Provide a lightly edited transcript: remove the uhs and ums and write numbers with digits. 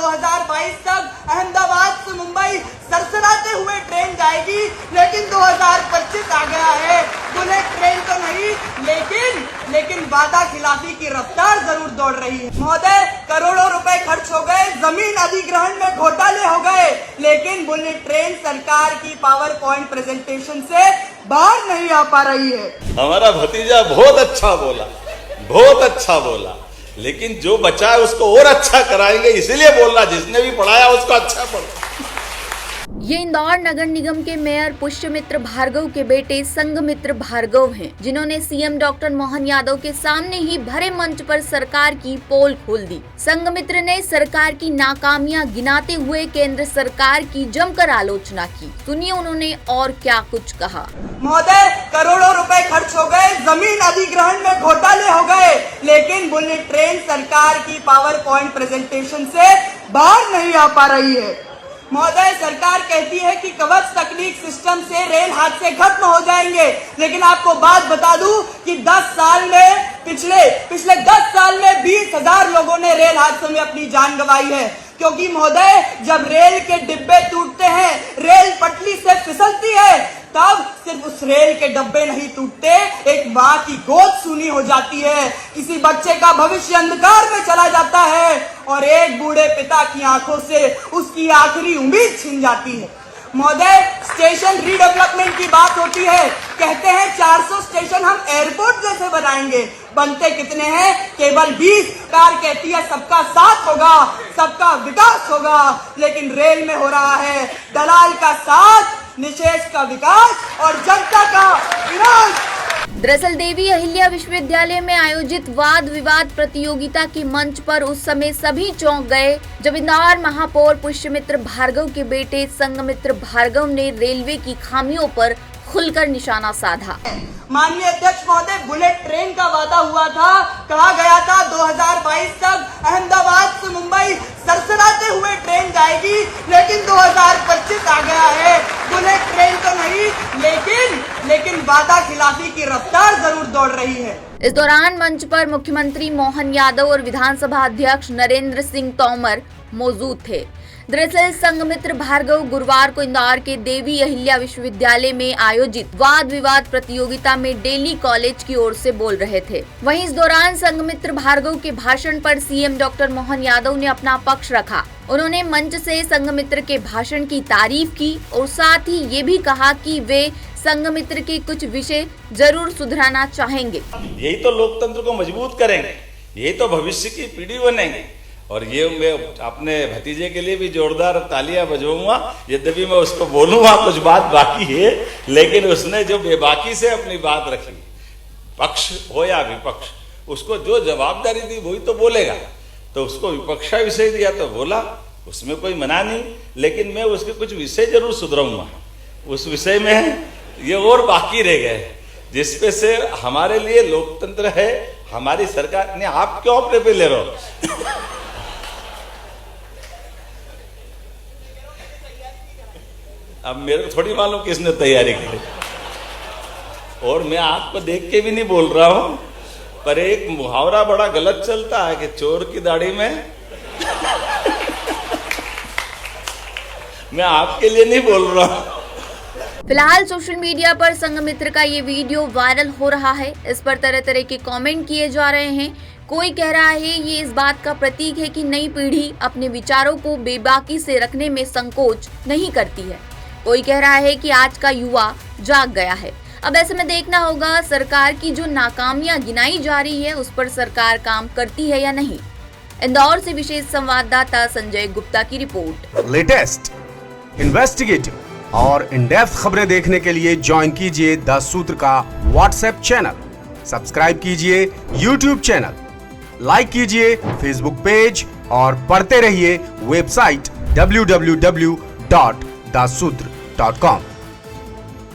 2022 तक अहमदाबाद से मुंबई सरसराते हुए ट्रेन जाएगी, लेकिन 2025 आ गया है। बुलेट ट्रेन तो नहीं, लेकिन वादा खिलाफी की रफ्तार जरूर दौड़ रही है। महोदय, करोड़ों रुपए खर्च हो गए, जमीन अधिग्रहण में घोटाले हो गए, लेकिन बुलेट ट्रेन सरकार की पावर पॉइंट प्रेजेंटेशन से बाहर नहीं आ पा रही है। हमारा भतीजा बहुत अच्छा बोला, लेकिन जो बचा है उसको और अच्छा कराएंगे, इसीलिए बोल रहा, जिसने भी पढ़ाया उसको अच्छा पढ़ा। ये इंदौर नगर निगम के मेयर पुष्यमित्र भार्गव के बेटे संघमित्र भार्गव हैं, जिन्होंने सीएम डॉक्टर मोहन यादव के सामने ही भरे मंच पर सरकार की पोल खोल दी। संघमित्र ने सरकार की नाकामियां गिनाते हुए केंद्र सरकार की जमकर आलोचना की। सुनिए उन्होंने और क्या कुछ कहा। महोदय, करोड़ों रुपए खर्च हो गए, जमीन अधिग्रहण में घोटाले हो गए, लेकिन बुलेट ट्रेन सरकार की पावर पॉइंट प्रेजेंटेशन से बाहर नहीं आ पा रही है। महोदय, सरकार कहती है कि कवच तकनीक सिस्टम से रेल हादसे खत्म हो जाएंगे, लेकिन आपको बात बता दूं कि 10 साल में पिछले 10 साल में 20,000 लोगों ने रेल हादसों में अपनी जान गंवाई है। क्योंकि महोदय, जब रेल के डिब्बे टूटते हैं, रेल पटरी से फिसलती है, तब सिर्फ उस रेल के डब्बे नहीं टूटते, एक माँ की गोद सूनी हो जाती है, किसी बच्चे का भविष्य अंधकार में चला जाता है और एक बूढ़े पिता की आंखों से उसकी आखिरी उम्मीद छिन जाती है। महोदय, स्टेशन रीडेवलपमेंट की बात होती है, कहते हैं 400 स्टेशन हम एयरपोर्ट जैसे बनाएंगे, बनते कितने हैं? केवल 20। कार कहती है सबका साथ होगा, सबका विकास होगा, लेकिन रेल में हो रहा है दलाल का साथ, निषेध का विकास और जनता का विनाश। दरअसल देवी अहिल्या विश्वविद्यालय में आयोजित वाद विवाद प्रतियोगिता के मंच पर उस समय सभी चौंक गए जब इंदौर महापौर पुष्यमित्र भार्गव के बेटे संघमित्र भार्गव ने रेलवे की खामियों पर खुलकर निशाना साधा। माननीय अध्यक्ष महोदय, बुलेट ट्रेन का वादा हुआ था, कहा गया था 2022 तक अहमदाबाद से मुंबई सरसराते हुए ट्रेन जाएगी, लेकिन 2025 आ गया है। बुलेट ट्रेन तो नहीं, लेकिन वादा खिलाफी की रफ्तार जरूर दौड़ रही है। इस दौरान मंच पर मुख्यमंत्री मोहन यादव और विधानसभा अध्यक्ष नरेंद्र सिंह तोमर मौजूद थे। दरअसल संघमित्र भार्गव गुरुवार को इंदौर के देवी अहिल्या विश्वविद्यालय में आयोजित वाद विवाद प्रतियोगिता में डेली कॉलेज की ओर से बोल रहे थे। वहीं इस दौरान संघमित्र भार्गव के भाषण पर सीएम डॉक्टर मोहन यादव ने अपना पक्ष रखा। उन्होंने मंच से संघमित्र के भाषण की तारीफ की और साथ ही ये भी कहा कि वे संघमित्र के कुछ विषय जरूर सुधराना चाहेंगे। यही तो लोकतंत्र को मजबूत करेंगे, यही तो भविष्य की पीढ़ी बनेंगे। और ये मैं अपने भतीजे के लिए भी जोरदार तालियां बजवाऊंगा, यद्यपि मैं उसको बोलूंगा कुछ बात बाकी है, लेकिन उसने जो बेबाकी से अपनी बात रखी, पक्ष हो या विपक्ष, उसको जो जवाबदारी दी वही तो बोलेगा। तो उसको विपक्ष का विषय दिया तो बोला, उसमें कोई मना नहीं, लेकिन मैं उसके कुछ विषय जरूर सुधराऊंगा। उस विषय में ये और बाकी रह गए, जिसपे से हमारे लिए लोकतंत्र है, हमारी सरकार ने। आप क्यों अपने पे ले रहे हो? अब मेरे को थोड़ी मालूम किसने तैयारी की, और मैं आपको देख के भी नहीं बोल रहा हूं, पर एक मुहावरा बड़ा गलत चलता है कि चोर की दाढ़ी में मैं आपके लिए नहीं बोल रहा हूं। फिलहाल सोशल मीडिया पर संघमित्र का ये वीडियो वायरल हो रहा है। इस पर तरह तरह के कमेंट किए जा रहे हैं। कोई कह रहा है ये इस बात का प्रतीक है कि नई पीढ़ी अपने विचारों को बेबाकी से रखने में संकोच नहीं करती है। कोई कह रहा है कि आज का युवा जाग गया है। अब ऐसे में देखना होगा सरकार की जो नाकामियां गिनाई जा रही है उस पर सरकार काम करती है या नहीं। इंदौर से विशेष संवाददाता संजय गुप्ता की रिपोर्ट। लेटेस्ट, इन्वेस्टिगेटिव और इन डेप्थ खबरें देखने के लिए ज्वाइन कीजिए द सूत्र का व्हाट्सएप चैनल, सब्सक्राइब कीजिए यूट्यूब चैनल, लाइक कीजिए फेसबुक पेज और पढ़ते रहिए वेबसाइट www.dasudr.com।